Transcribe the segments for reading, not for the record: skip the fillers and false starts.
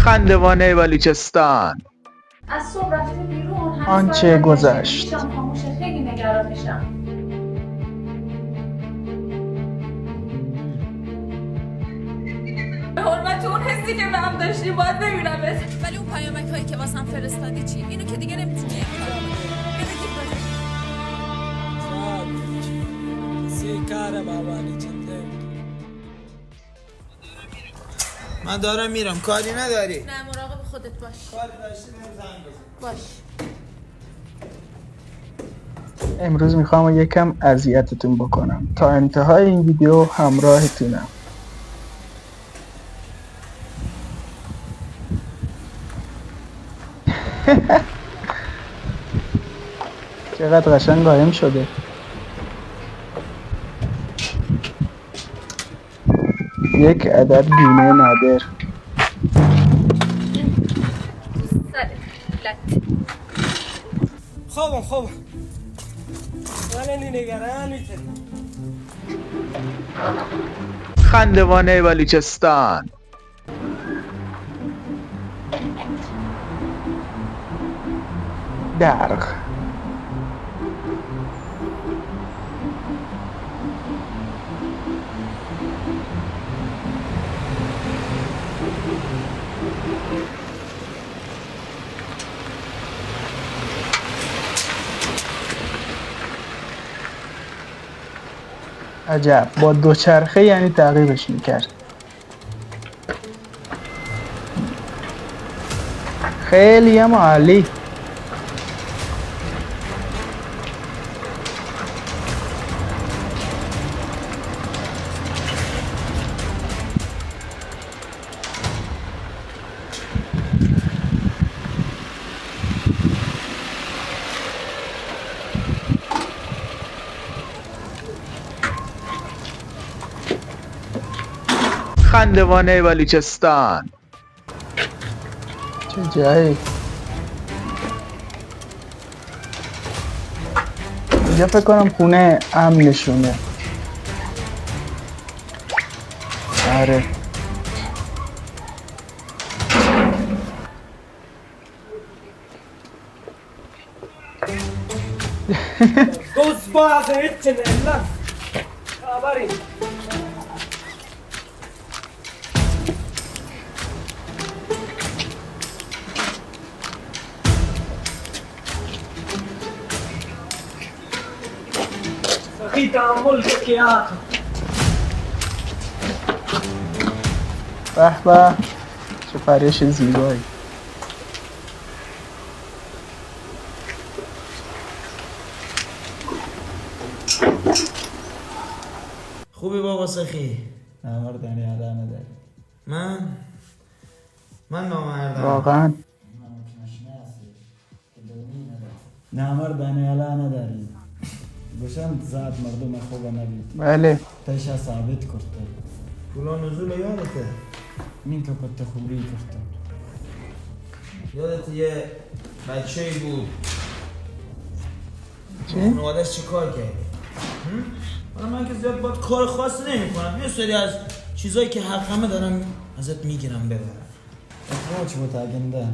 خندوانه بلوچستان. از صبح رفتیم بیرون. آنچه گذشت. میشم خاموشه، خیلی نگران میشم. به حرمت اون حسی که به هم داشتیم باید ببینمت. ولی اون پیامک هایی که واسم فرستادی چی؟ اینو که دیگه نمیتونی من دارم میرم. کاری نداری؟ نه، مراقب خودت باش. کاری داشتی بهم زنگ بزن. باش. امروز میخوام یکم اذیتتون بکنم. تا انتهای این ویدیو همراهتونم. چقدر قشنگ قایم شده. یک عدد گونه نادر. خوبم ولی نگران نیست. خندوانه بلوچستان. درغ. عجب، با دوچرخه یعنی تعقیبش میکرد. خیلی هم عالی. خندوانه بلوچستان. چه جایی؟ اینجا فکر کنم خونه امنشونه. آره. دوست باز هیچ نه. خبری. سخی تعامل کیا. به به، چه پریش زیبایی. خوبی بابا سخی؟ نامردنی علا نداری. من نامردم. واقعا نامردنی علا نداری. گوشم زاد مردم خوب نبید. بله. تایشا ثابت کرده. پولا نزول یادته؟ من که کت خوبی کرده. یادت یه بچه‌ای بود. چی؟ خانواده‌اش چی کار کردی؟ حالا من که زیاد باید کار خاصی نمی‌کنم. یه سری از چیزایی که حقمه دارم ازت میگیرم ببرم. اخراج بود اگنده.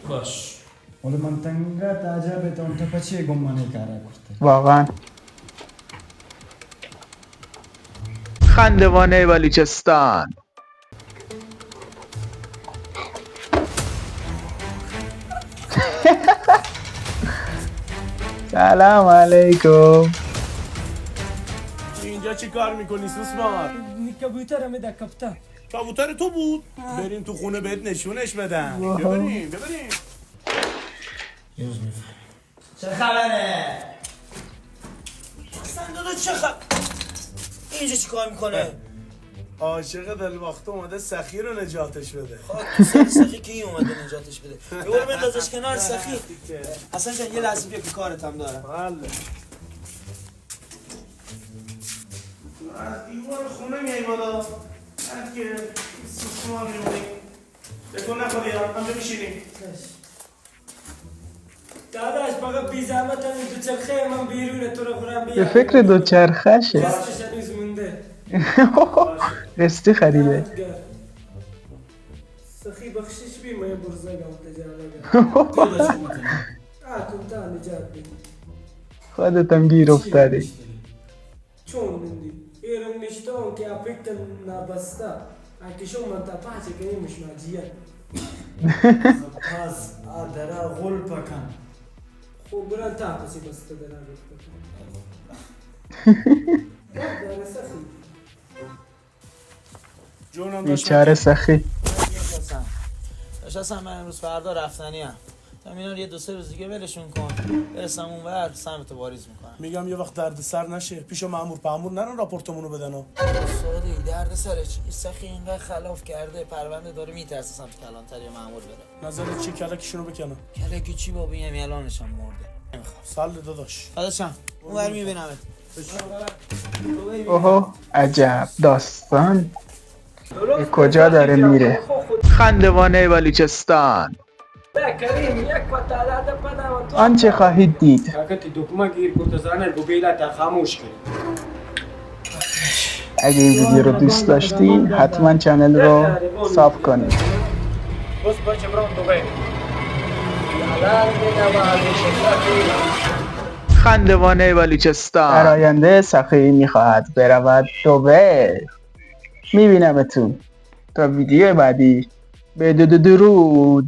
باش. ولی من تنگا تعجب تون تو پچی گمانه کارا کرده. واقعا. خندوانه بلوچستان. سلام علیکم. اینجا چی کار میکنی سوسمار؟ کبوترم ده کپتا. کبوتر تو بود؟ بریم تو خونه بهت نشونش بدم. ببریم. یوز میفهم. چه خبره؟ اصلا دادو چه خبر؟ اینجا چی کار میکنه؟ عاشق دلباخته اومده سخی رو نجاتش بده. خاک تو سر سخی کی اومده نجاتش بده؟ یه بندازش کنار سخی. اصلا جان یه لحظه بیا که کارت هم دارم. بله. از دیوار خونه میای بالا. بعد که سوسمار میمونی. بکن نخوری همجا میشینیم. داداش فقط بی زحمت هم این دوچرخه من بیرونه تو رو خورم به بیا. فکر دوچرخشه. دستش هنوز مونده. قسطی خریده. سخی بخشش بيما برزقة وتجارة پیداش میکنی كنت أنا جابي خودتم گیر افتادی. چون دندی ایران نشتون که افکت نبسته اگه شما منطقه که نمیش ماجیه پس آدرا غل پکن خب برن تا پسی بسته درن داره سخی جونم بیچاره سخی. داشتم من امروز فردا رفتنی هم تا اینا رو یه 2-3 روز دیگه ولشون کن برسم اونور سمت واریز میکنم. میگم یه وقت درد سر نشه پیش مامور پامور نرن راپورتمونو بدن ها. سادی درد سرش این سخی اینقدر خلاف کرده پرونده داره میترسه سمت کلانتری مامور بره. نظرت چی کلکشونو بکنم؟ کلکی چی بابا این همین الانش هم مرده نمیخوام. سال داداش داداشم اونور میبینمت. اوهو عجب داستان. به کجا داره میره؟ خندوانه بلوچستان. کریم یک و تعداد پناه آنچه خواهید دید. کاکتی دکمه گیر کتزانه بگیلا تا خاموش کرد اگه این ویدیو رو دوست داشتین حتما چنل رو ساب کنید. بس بچه برام دوبه الان دیگه با خندوانه بلوچستان در آینده سخی میخواهد برود دبی. میبینمتون تا ویدیو بعدی. به درود.